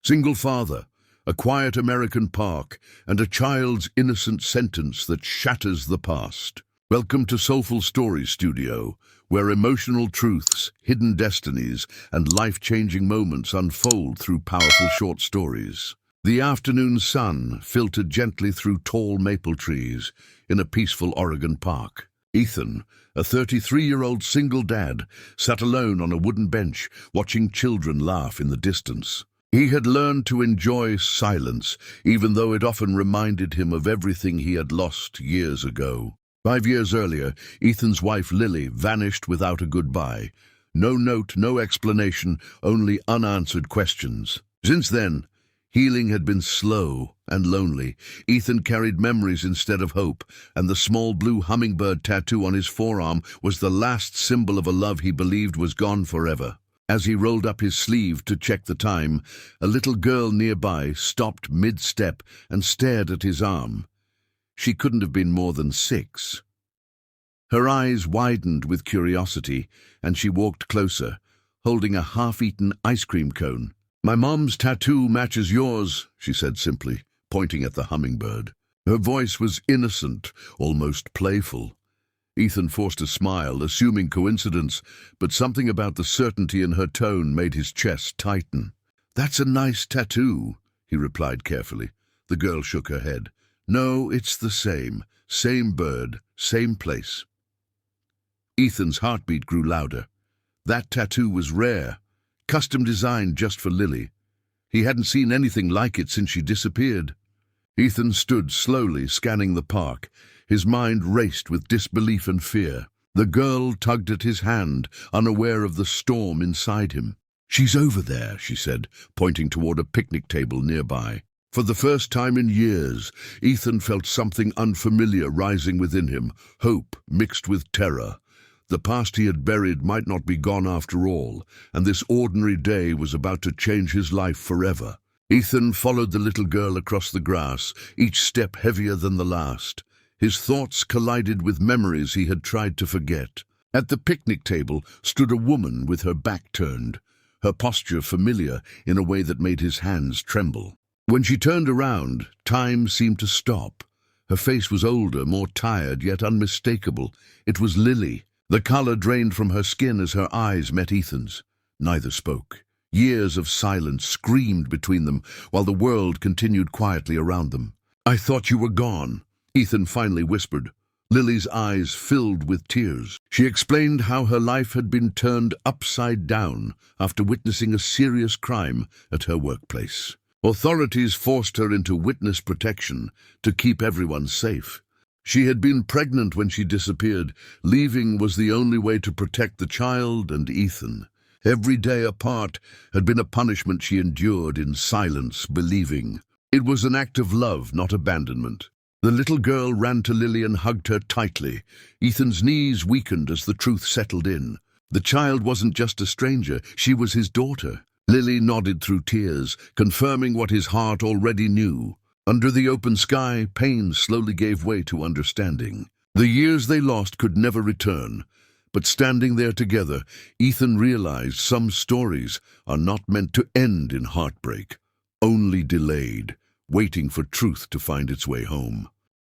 Single father, a quiet American park, and a child's innocent sentence that shatters the past. Welcome to Soulful Stories Studio, where emotional truths, hidden destinies, and life-changing moments unfold through powerful short stories. The afternoon sun filtered gently through tall maple trees in a peaceful Oregon park. Ethan, a 33-year-old single dad, sat alone on a wooden bench, watching children laugh in the distance. He had learned to enjoy silence, even though it often reminded him of everything he had lost years ago. 5 years earlier, Ethan's wife Lily vanished without a goodbye. No note, no explanation, only unanswered questions. Since then, healing had been slow and lonely. Ethan carried memories instead of hope, and the small blue hummingbird tattoo on his forearm was the last symbol of a love he believed was gone forever. As he rolled up his sleeve to check the time, a little girl nearby stopped mid-step and stared at his arm. She couldn't have been more than 6. Her eyes widened with curiosity, and she walked closer, holding a half-eaten ice cream cone. "My mom's tattoo matches yours," she said simply, pointing at the hummingbird. Her voice was innocent, almost playful. Ethan forced a smile, assuming coincidence, but something about the certainty in her tone made his chest tighten. "That's a nice tattoo," he replied carefully. The girl shook her head. "No, it's the same. Same bird, same place." Ethan's heartbeat grew louder. That tattoo was rare, custom designed just for Lily. He hadn't seen anything like it since she disappeared. Ethan stood slowly, scanning the park. His mind raced with disbelief and fear. The girl tugged at his hand, unaware of the storm inside him. "She's over there," she said, pointing toward a picnic table nearby. For the first time in years, Ethan felt something unfamiliar rising within him, hope mixed with terror. The past he had buried might not be gone after all, and this ordinary day was about to change his life forever. Ethan followed the little girl across the grass, each step heavier than the last. His thoughts collided with memories he had tried to forget. At the picnic table stood a woman with her back turned, her posture familiar in a way that made his hands tremble. When she turned around, time seemed to stop. Her face was older, more tired, yet unmistakable. It was Lily. The color drained from her skin as her eyes met Ethan's. Neither spoke. Years of silence screamed between them, while the world continued quietly around them. "I thought you were gone," Ethan finally whispered. Lily's eyes filled with tears. She explained how her life had been turned upside down after witnessing a serious crime at her workplace. Authorities forced her into witness protection to keep everyone safe. She had been pregnant when she disappeared. Leaving was the only way to protect the child and Ethan. Every day apart had been a punishment she endured in silence, believing. It was an act of love, not abandonment. The little girl ran to Lily and hugged her tightly. Ethan's knees weakened as the truth settled in. The child wasn't just a stranger, she was his daughter. Lily nodded through tears, confirming what his heart already knew. Under the open sky, pain slowly gave way to understanding. The years they lost could never return. But standing there together, Ethan realized some stories are not meant to end in heartbreak, only delayed, waiting for truth to find its way home.